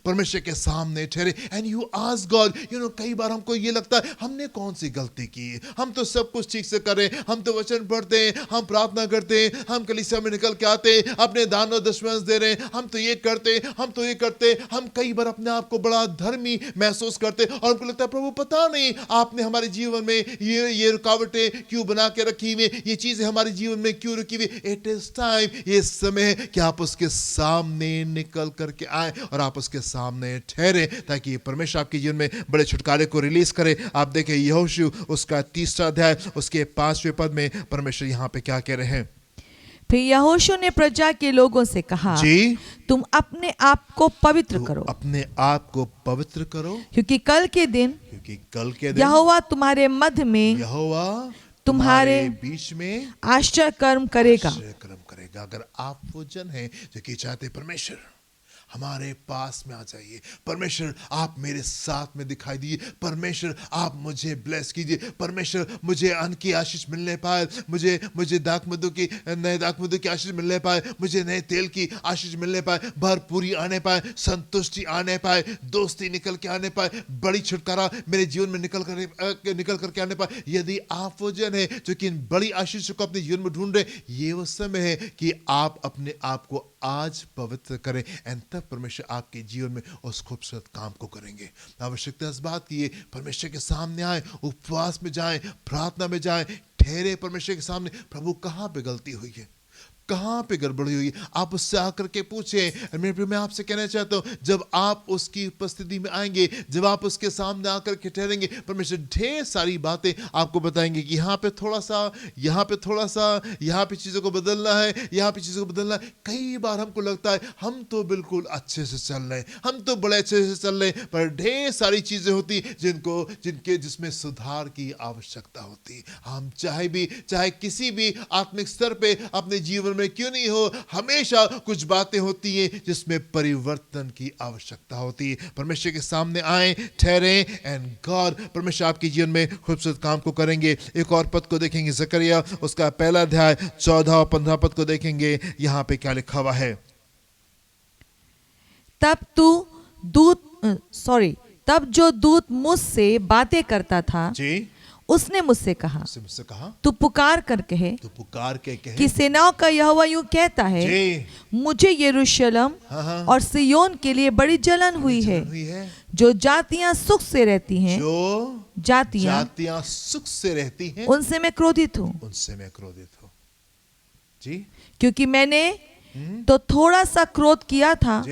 परमेश्वर के सामने ठहरे एंड यू आस्क गॉड। कई बार हमको ये लगता है हमने कौन सी गलती की, हम तो सब कुछ ठीक से करें, हम तो वचन पढ़ते हैं, हम प्रार्थना करते हैं, हम कलीसिया में निकल के आते हैं, अपने दान और दशमांश दे रहे हैं, हम तो ये करते हैं, हम तो ये करते हैं। हम कई बार अपने आप को बड़ा धर्मी महसूस करते हैं और हमको लगता है प्रभु पता नहीं आपने हमारे जीवन में ये रुकावटें क्यों बना के रखी हुई, ये चीजें हमारे जीवन में क्यों रुकी हुई। इट इज टाइम, ये समय है कि आप उसके सामने निकल करके आए और आप उसके सामने ठहरे ताकि परमेश्वर आपके जीवन में बड़े छुटकारे को रिलीज करे। आप देखें यहोशू उसका 3 अध्याय उसके 5वें पद में परमेश्वर यहाँ पे क्या कह रहे हैं? फिर यहोशू ने प्रजा के लोगों से कहा जी तुम अपने आप को पवित्र करो, अपने आप को पवित्र करो, क्योंकि कल के दिन यहोवा तुम्हारे मध्य में, यहोवा तुम्हारे बीच में आश्चर्य कर्म करेगा। अगर आप वो जन हैं जो कि चाहते परमेश्वर हमारे पास में आ जाइए, परमेश्वर आप मेरे साथ में दिखाई दीजिए, परमेश्वर आप मुझे ब्लेस कीजिए, परमेश्वर मुझे अन्न की आशीष मिलने पाए, मुझे दाखमधु की नए दाखमधु की आशीष मिलने पाए, मुझे नए तेल की आशीष मिलने पाए, भरपूरी आने पाए, संतुष्टि आने पाए, दोस्ती निकल के आने पाए, बड़ी छुटकारा मेरे जीवन में निकल करके आने पाए। यदि आप वो जन है जो कि इन बड़ी आशीषों को अपने जीवन में ढूंढ रहे, ये वो समय है कि आप अपने आप को आज पवित्र करें एंड तब परमेश्वर आपके जीवन में उस खूबसूरत काम को करेंगे। आवश्यकता इस बात की है परमेश्वर के सामने आए, उपवास में जाएं, प्रार्थना में जाएं, ठहरे परमेश्वर के सामने, प्रभु कहां पे गलती हुई है, कहां पे गड़बड़ी हुई, आप उससे आकर के पूछें। मैं आपसे कहना चाहता हूं जब आप उसकी उपस्थिति में आएंगे, जब आप उसके सामने आकर के ठहरेंगे, परमेश्वर ढेर सारी बातें आपको बताएंगे कि यहाँ पे थोड़ा सा, यहाँ पे चीजों को बदलना है, यहाँ पे चीजों को बदलना है। कई बार हमको लगता है हम तो बिल्कुल अच्छे से चल रहे हैं, हम तो बड़े अच्छे से चल रहे हैं, पर ढेर सारी चीजें होती जिसमें सुधार की आवश्यकता होती। हम चाहे किसी भी आत्मिक स्तर पे अपने जीवन में क्यों नहीं हो, हमेशा कुछ बातें होती हैं जिसमें परिवर्तन की आवश्यकता होती है। परमेश्वर के सामने आए, ठहरे एंड गॉड परमेश्वर आपके जीवन में खूबसूरत काम को करेंगे। एक और पद को देखेंगे, जकरिया उसका 1 अध्याय 14 और 15 पद को देखेंगे, यहां पे क्या लिखा हुआ है? तब जो दूत मुझसे बातें करता था जी उसने मुझसे कहा तू पुकार कर कहे कि सेनाओं का यहोवा यूं कहता है मुझे यरूशलेम और सिय्योन के लिए बड़ी जलन हुई है। जो जातियां सुख से रहती हैं, जातियां सुख से रहती हैं, उनसे मैं क्रोधित हूँ जी, क्योंकि मैंने तो थोड़ा सा क्रोध किया था,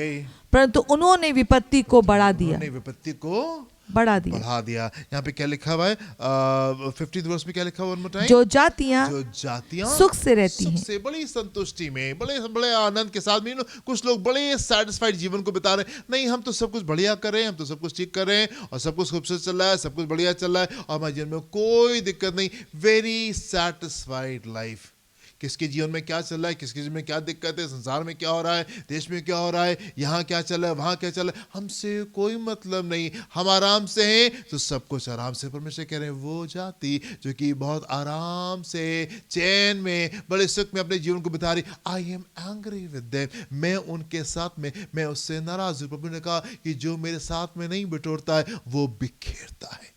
परंतु उन्होंने विपत्ति को बढ़ा दिया। बढ़ा दिया। बढ़ा दिया। यहाँ पे क्या लिखा हुआ है 15th वर्स में क्या लिखा हुआ है? जो जातियां सुख से रहती हैं, से बड़ी संतुष्टि में, बड़े बड़े आनंद के साथ में। कुछ लोग बड़े सैटिस्फाइड जीवन को बिता रहे हैं, नहीं हम तो सब कुछ बढ़िया कर रहे हैं, हम तो सब कुछ ठीक कर रहे हैं और सब कुछ खूबसूरत चल रहा है, सब कुछ बढ़िया चल रहा है और हमारे जीवन में कोई दिक्कत नहीं। Very satisfied life. किसके जीवन में क्या चल रहा है, किसके जीवन में क्या दिक्कत है, संसार में क्या हो रहा है, देश में क्या हो रहा है, यहाँ क्या चल रहा है, वहाँ क्या चल रहा है, हमसे कोई मतलब नहीं। हम आराम से हैं तो सब कुछ आराम से। परमेश्वर कह रहे हैं वो जाति जो कि बहुत आराम से, चैन में, बड़े सुख में अपने जीवन को बिता रही, I am angry with them, मैं उनके साथ में, मैं उससे नाराज हूँ। प्रभु ने कहा कि जो मेरे साथ में नहीं बिटोरता है वो बिखेरता है,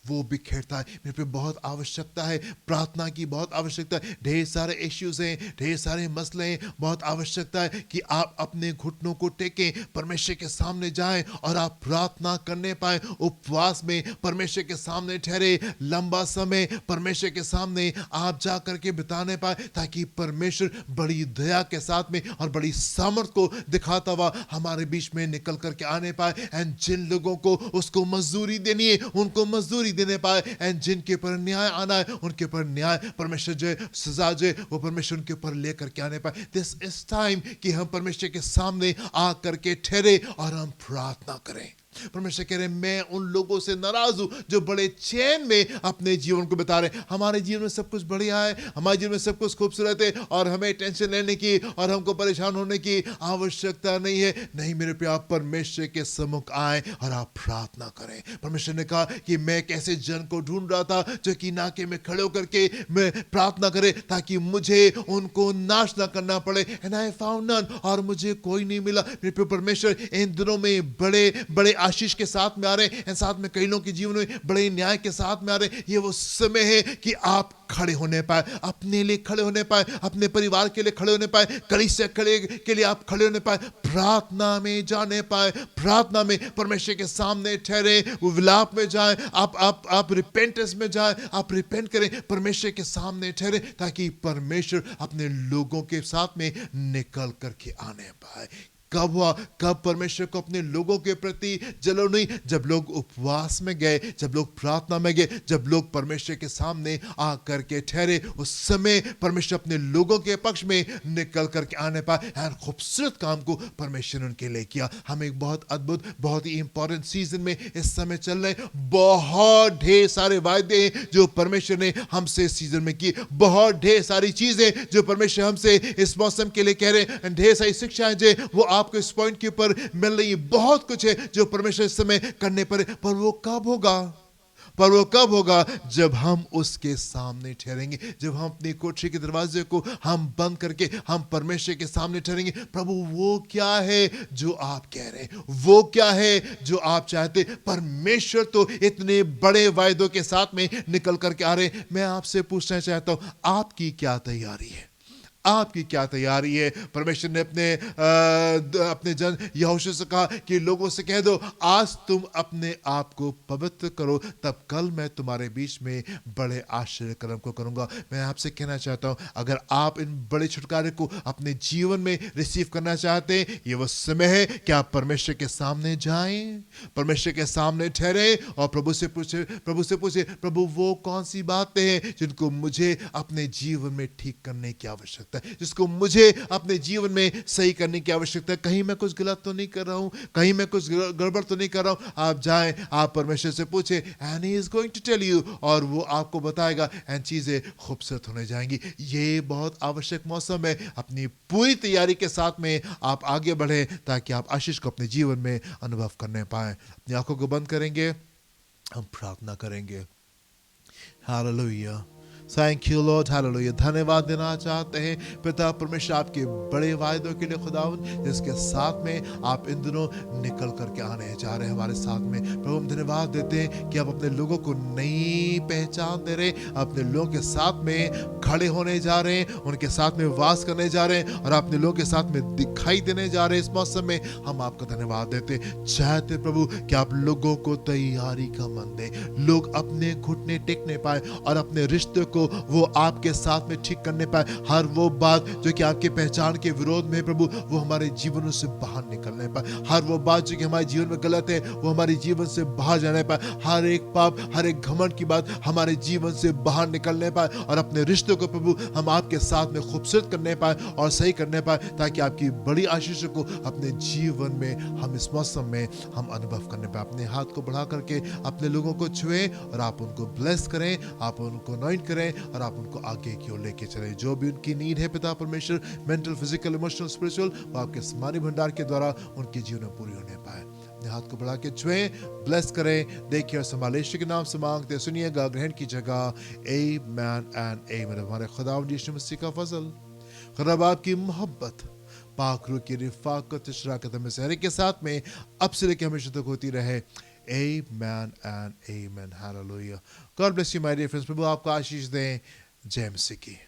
वो बिखेरता है। मेरे पे बहुत आवश्यकता है, प्रार्थना की बहुत आवश्यकता है। ढेर सारे इश्यूज हैं, ढेर सारे मसले हैं, बहुत आवश्यकता है कि आप अपने घुटनों को टेकें, परमेश्वर के सामने जाएं और आप प्रार्थना करने पाए, उपवास में परमेश्वर के सामने ठहरे, लंबा समय परमेश्वर के सामने आप जा करके बिताने पाए, ताकि परमेश्वर बड़ी दया के साथ में और बड़ी सामर्थ को दिखाता हुआ हमारे बीच में निकल करके आने पाए। एंड जिन लोगों को उसको मजदूरी देनी है उनको मजदूरी देने पाए, एंड जिनके ऊपर न्याय आना है उनके ऊपर न्याय, परमेश्वर जो सजा जो वो परमेश्वर उनके ऊपर लेकर के आने पाए। दिस इज टाइम कि हम परमेश्वर के सामने आ करके ठहरे और हम प्रार्थना करें। परमेश्वर कह रहे हैं मैं उन लोगों से नाराज हूं जो बड़े चैन में अपने जीवन को बिता रहे। हमारे जीवन में सब कुछ बढ़िया है, हमारे जीवन में सब कुछ खूबसूरत है और हमें टेंशन लेने की और हमको परेशान होने की आवश्यकता नहीं है। नहीं मेरे पे, आप परमेश्वर के सम्मुख आए और आप प्रार्थना करें। परमेश्वर ने कहा कि मैं कैसे जन को ढूंढ रहा था जो कि नाके में खड़े होकर के मैं प्रार्थना करे ताकि मुझे उनको नाश ना करना पड़े, एंड आई फाउंड नन, और मुझे कोई नहीं मिला। मेरे पे परमेश्वर इन दिनों में बड़े बड़े आशीष के साथ में आ रहे हैं, साथ में कई लोगों के जीवन में बड़े न्याय के साथ में आ रहे हैं। ये वो समय है कि आप खड़े होने पाए, अपने लिए खड़े होने पाए, अपने परिवार के लिए खड़े होने पाए, कलीसिया के लिए आप खड़े होने पाए, प्रार्थना में जाने पाए, प्रार्थना में परमेश्वर के सामने ठहरे, वो विलाप में जाए, आप रिपेंटेंस में जाए, आप रिपेंट करें, परमेश्वर के सामने ठहरे, ताकि परमेश्वर अपने लोगों के साथ में निकल करके आने पाए। कब हुआ, कब परमेश्वर को अपने लोगों के प्रति जलन हुई? जब लोग उपवास में गए, जब लोग प्रार्थना में गए, जब लोग परमेश्वर के सामने आकर के ठहरे, उस समय परमेश्वर अपने लोगों के पक्ष में निकल करके आने पाए। और खूबसूरत काम को परमेश्वर ने उनके लिए किया। हम एक बहुत अद्भुत, बहुत ही इंपॉर्टेंट सीजन में इस समय चल रहे हैं। बहुत ढेर सारे वायदे हैं जो परमेश्वर ने हमसे इस सीजन में किए, बहुत ढेर सारी चीजें जो परमेश्वर हमसे इस मौसम के लिए कह रहे हैं, ढेर सारी शिक्षाएं जो वो आपको इस पॉइंट के ऊपर मिल रही है। बहुत कुछ है जो परमेश्वर इस समय करने पर वो कब होगा? पर वो कब होगा? जब हम उसके सामने ठहरेंगे, जब हम अपनी कोठरी के दरवाजे को हम बंद करके हम परमेश्वर के सामने ठहरेंगे। प्रभु वो क्या है जो आप कह रहे हैं, वो क्या है जो आप चाहते? परमेश्वर तो इतने बड़े वायदों के साथ में निकल करके आ रहे हैं। मैं आपसे पूछना चाहता हूं, आपकी क्या तैयारी है? आपकी क्या तैयारी है? परमेश्वर ने अपने जन यहोशू से कहा कि लोगों से कह दो आज तुम अपने आप को पवित्र करो, तब कल मैं तुम्हारे बीच में बड़े आश्चर्य कर्म को करूंगा। मैं आपसे कहना चाहता हूं, अगर आप इन बड़े छुटकारे को अपने जीवन में रिसीव करना चाहते हैं, ये वो समय है कि आप परमेश्वर के सामने जाएं, परमेश्वर के सामने ठहरे और प्रभु से पूछे प्रभु वो कौन सी बातें हैं जिनको मुझे अपने जीवन में ठीक करने की आवश्यकता, जिसको मुझे अपने जीवन में सही करने की आवश्यकता है। कहीं मैं कुछ गलत तो नहीं कर रहा हूं, कहीं मैं कुछ गड़बड़ तो नहीं कर रहा हूं। आप जाएं, आप परमेश्वर से पूछे, and he is going to tell you, और वो आपको बताएगा, एंड चीजें खूबसूरत होने जाएंगी। ये बहुत आवश्यक मौसम है। अपनी पूरी तैयारी के साथ में आप आगे बढ़े ताकि आप आशीष को अपने जीवन में अनुभव करने पाए। अपनी आंखों को बंद करेंगे, हम प्रार्थना करेंगे। Hallelujah, thank you Lord, hallelujah. धन्यवाद देना चाहते हैं पिता परमेश्वर आपके बड़े वायदों के लिए खुदावंद, जिसके साथ में आप इन दिनों निकल करके आने जा रहे हैं हमारे साथ में। प्रभु हम धन्यवाद देते हैं कि आप अपने लोगों को नई पहचान दे रहे हैं, अपने लोगों के साथ में खड़े होने जा रहे हैं, उनके साथ में वास करने जा रहे हैं और अपने लोगों के साथ में दिखाई देने जा रहे हैं। इस मौसम में हम आपका धन्यवाद देते चाहते प्रभु कि आप लोगों को तैयारी का मन दे, लोग अपने घुटने टेकने पाए और अपने रिश्ते को वो आपके साथ में ठीक करने पाए। हर वो बात जो कि आपके पहचान के विरोध में प्रभु, वो हमारे जीवनों से बाहर निकलने पाए। हर वो बात जो कि हमारे जीवन में गलत है, वो हमारे जीवन से बाहर जाने पाए। हर एक पाप, हर एक घमंड की बात हमारे जीवन से बाहर निकलने पाए, और अपने रिश्तों को प्रभु हम आपके साथ में खूबसूरत करने पाए और सही करने पाए, ताकि आपकी बड़ी आशीषों को अपने जीवन में हम इस मौसम में हम अनुभव करने पाए। अपने हाथ को बढ़ा करके अपने लोगों को छुए और आप उनको ब्लेस करें, आप उनको अनॉइंट करें और आप उनको आगे की ओर लेके चलें। जो भी उनकी नीड है पिता परमेश्वर, मेंटल, फिजिकल, इमोशनल, स्पिरिचुअल, वो आपके समानी भंडार के द्वारा उनके जीवन में पूरी होने पाए। अपने हाथ को बढ़ा के छुए, ब्लेस करें, देखिए और संभाले। यीशु के नाम से मांगते सुनिएगा, ग्रहण की जगह। आमीन एंड आमीन। हमारे खुदावंद यीशु मसीह का फजल, खुदा बाप की मोहब्बत, पाक रूह की रिफाकत, शराकत में सहरे के साथ में अब से लेकर हमेशा तक होती रहे। Amen and amen. Hallelujah. God bless you, my dear friends. प्रभु आपको आशीष दें। जय मसीह की।